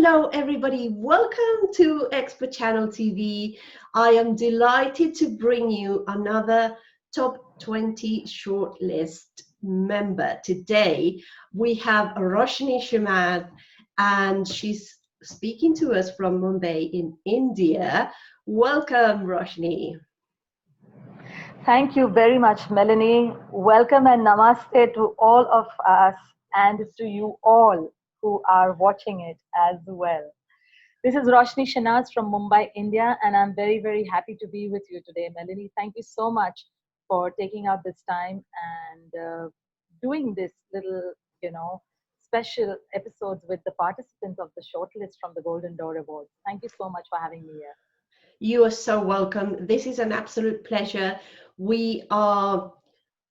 Hello, everybody. Welcome to Expert Channel TV. I am delighted to bring you another top 20 shortlist member. Today, we have Roshani Shenazz, and she's speaking to us from Mumbai in India. Welcome, Roshani. Thank you very much, Melanie. Welcome and namaste to all of us and to you all who are watching it as well. This is Roshani Shenazz from Mumbai, India, and I'm very, very happy to be with you today, Melanie. Thank you so much for taking out this time and doing this little, special episodes with the participants of the shortlist from the Golden Door Awards. Thank you so much for having me here. You are so welcome. This is an absolute pleasure. We are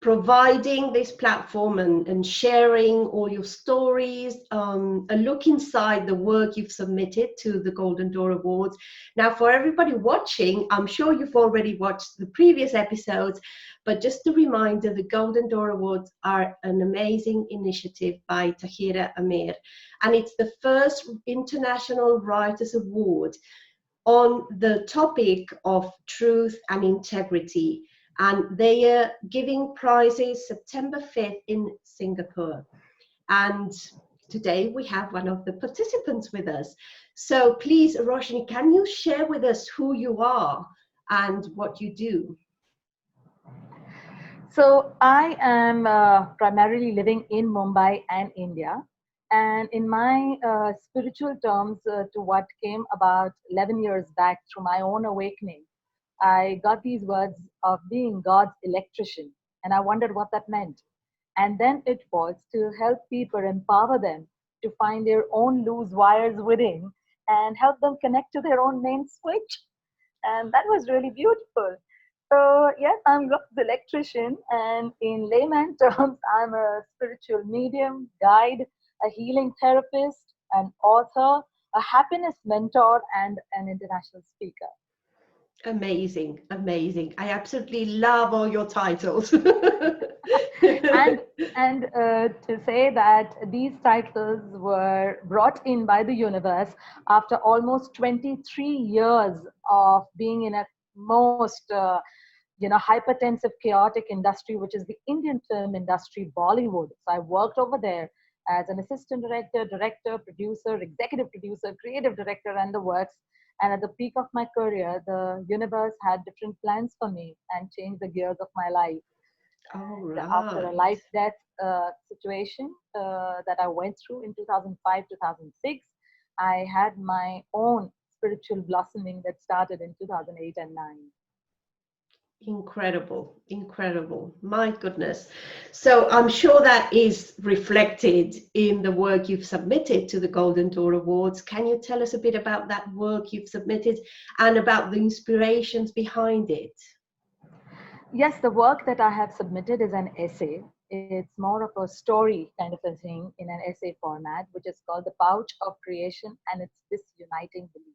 providing this platform and sharing all your stories, a look inside the work you've submitted to the Golden Door Awards. Now, for everybody watching, I'm sure you've already watched the previous episodes, but just a reminder, the Golden Door Awards are an amazing initiative by Tahira Amir, and it's the first International Writers Award on the topic of truth and integrity. And they are giving prizes September 5th in Singapore. And today we have one of the participants with us. So please, Roshani, can you share with us who you are and what you do? So I am primarily living in Mumbai and India. And in my spiritual terms, to what came about 11 years back through my own awakening, I got these words of being God's electrician. And I wondered what that meant. And then it was to help people, empower them to find their own loose wires within and help them connect to their own main switch. And that was really beautiful. So yes, I'm the electrician, and in layman terms, I'm a spiritual medium, guide, a healing therapist, an author, a happiness mentor, and an international speaker. Amazing, amazing. I absolutely love all your titles. and and to say that these titles were brought in by the universe after almost 23 years of being in a most hypertensive chaotic industry, which is the Indian film industry, Bollywood. So I worked over there as an assistant director, producer, executive producer, creative director, and the works. And at the peak of my career, the universe had different plans for me and changed the gears of my life. All And after a right. life death situation that I went through in 2005, 2006, I had my own spiritual blossoming that started in 2008 and 9. Incredible, incredible. My goodness. So I'm sure that is reflected in the work you've submitted to the Golden Door Awards. Can you tell us a bit about that work you've submitted and about the inspirations behind it? Yes, the work that I have submitted is an essay. It's more of a story kind of a thing in an essay format, which is called The Pouch of Creation and its Disuniting Beliefs.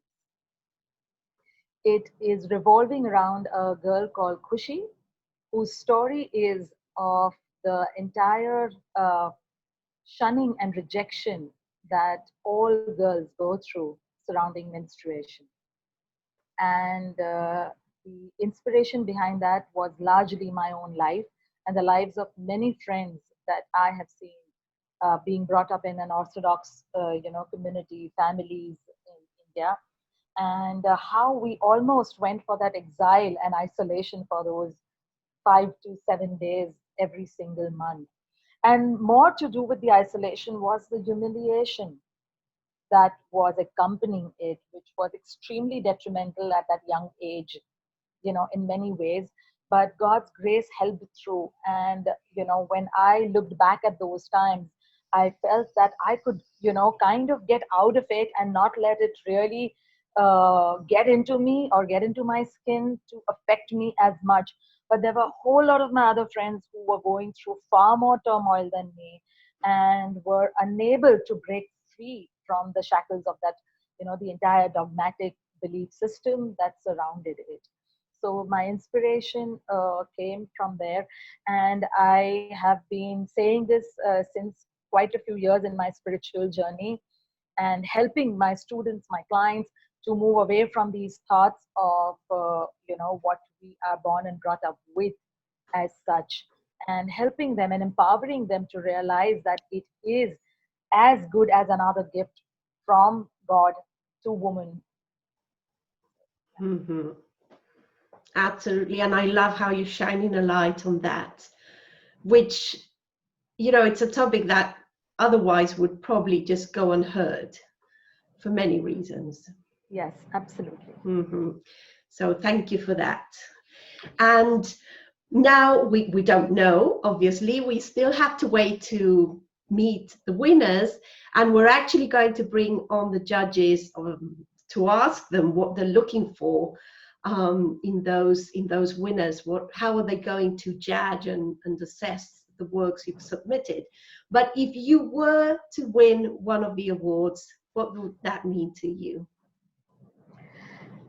It is revolving around a girl called Kushi, whose story is of the entire shunning and rejection that all girls go through surrounding menstruation. And the inspiration behind that was largely my own life and the lives of many friends that I have seen being brought up in an Orthodox, community, families in India, and how we almost went for that exile and isolation for those 5 to 7 days every single month. And more to do with the isolation was the humiliation that was accompanying it, which was extremely detrimental at that young age, in many ways. But God's grace helped through. And, when I looked back at those times, I felt that I could, kind of get out of it and not let it really get into me or get into my skin to affect me as much. But there were a whole lot of my other friends who were going through far more turmoil than me and were unable to break free from the shackles of that, the entire dogmatic belief system that surrounded it. So my inspiration came from there, and I have been saying this since quite a few years in my spiritual journey, and helping my students, my clients, to move away from these thoughts of what we are born and brought up with as such, and helping them and empowering them to realize that it is as good as another gift from God to woman. Hmm. Absolutely. And I love how you're shining a light on that, which, it's a topic that otherwise would probably just go unheard for many reasons. Yes, absolutely. Hmm. So thank you for that. And now we don't know, obviously, we still have to wait to meet the winners, and we're actually going to bring on the judges to ask them what they're looking for in those winners. How are they going to judge and assess the works you've submitted? But if you were to win one of the awards, what would that mean to you?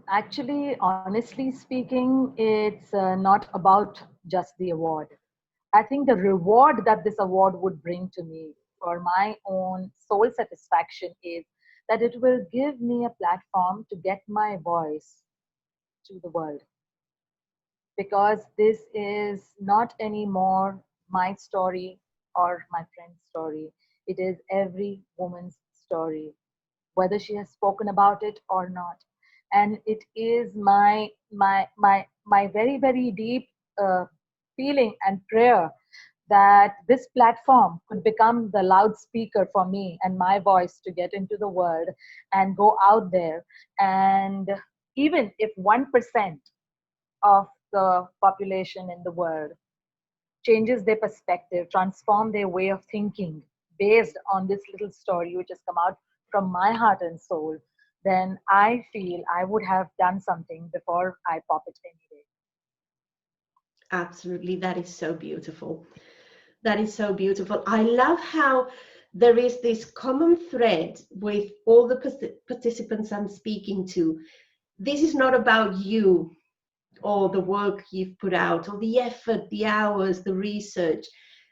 Actually, honestly speaking, it's not about just the award. I think the reward that this award would bring to me for my own soul satisfaction is that it will give me a platform to get my voice to the world, because this is not anymore my story or my friend's story. It is every woman's story, whether she has spoken about it or not. And it is my very very deep feeling and prayer that this platform could become the loudspeaker for me and my voice to get into the world and go out there. And even if 1% of the population in the world changes their perspective, transform their way of thinking based on this little story which has come out from my heart and soul, then I feel I would have done something before I pop it any day. Absolutely, that is so beautiful. That is so beautiful. I love how there is this common thread with all the participants I'm speaking to. This is not about you or the work you've put out or the effort, the hours, the research.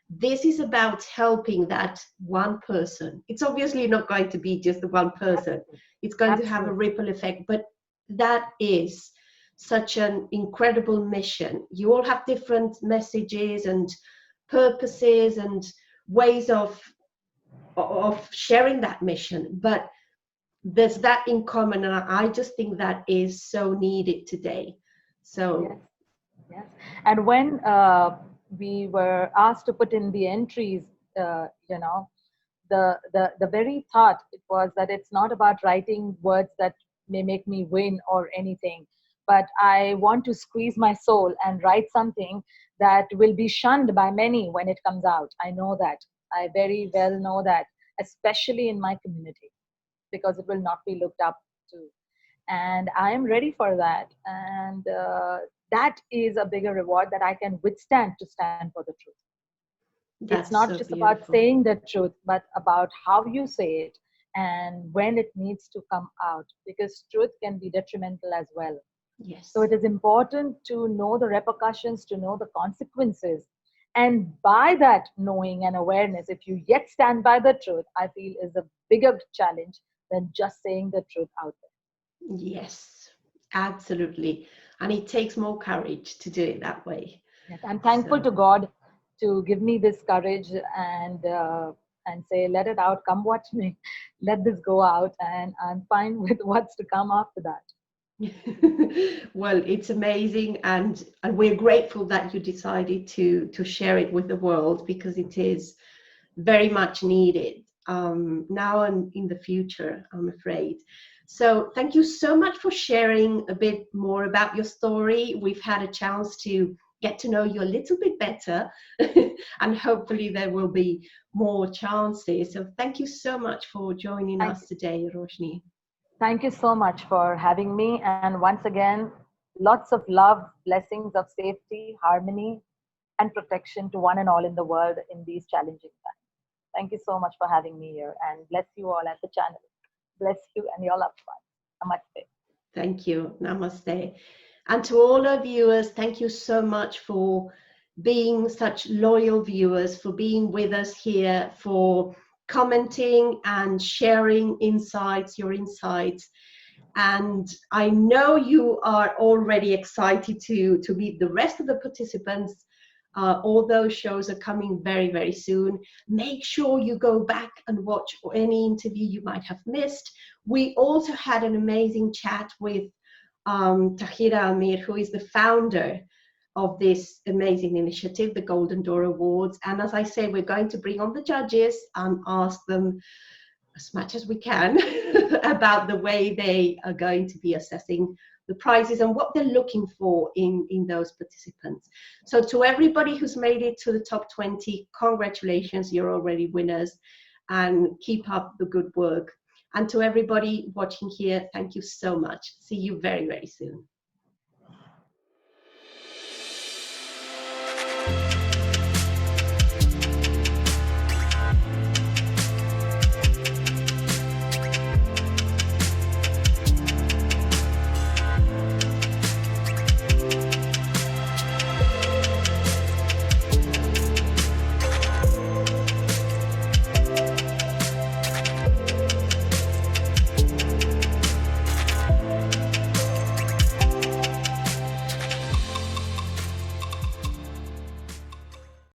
This is about helping that one person. It's obviously not going to be just the one person, Absolutely. it's going to have a Absolutely. ripple effect, but that is such an incredible mission. You all have different messages and purposes and ways of sharing that mission, but there's that in common, and I just think that is so needed today. Yes. So Yes. And when we were asked to put in the entries, the very thought it was that it's not about writing words that may make me win or anything, but I want to squeeze my soul and write something that will be shunned by many when it comes out. I know that. I very well know that, especially in my community, because it will not be looked up to. And I am ready for that. And that is a bigger reward, that I can withstand to stand for the truth. It's that's not so just about beautiful. saying the truth, but about how you say it and when it needs to come out, because truth can be detrimental as well. So Yes, it is important to know the repercussions, to know the consequences. And by that knowing and awareness, if you yet stand by the truth, I feel is a bigger challenge than just saying the truth out yes, absolutely. And it takes more courage to do it that way. there. Yes, I'm thankful So to God to give me this courage and say, let it out, come what may, let this go out, and I'm fine with what's to come after that. well, it's amazing, and we're grateful that you decided to share it with the world, because it is very much needed now and in the future, I'm afraid. So thank you so much for sharing a bit more about your story. We've had a chance to get to know you a little bit better, and hopefully there will be more chances. So thank you so much for joining Thank us you. today, Roshni. Thank you so much for having me. And once again, lots of love, blessings of safety, harmony, and protection to one and all in the world in these challenging times. Thank you so much for having me here, and bless you all at the channel. Bless you and your loved ones. Namaste. Thank you. Namaste. And to all our viewers, thank you so much for being such loyal viewers, for being with us here, for commenting and sharing your insights. And I know you are already excited to meet the rest of the participants. All those shows are coming very, very soon. Make sure you go back and watch any interview you might have missed. We also had an amazing chat with Tahira Amir, who is the founder of this amazing initiative, the Golden Door Awards. And as I say, we're going to bring on the judges and ask them as much as we can about the way they are going to be assessing the prizes and what they're looking for in those participants. So to everybody who's made it to the top 20, congratulations, you're already winners, and keep up the good work. And to everybody watching here, thank you so much. See you very, very soon.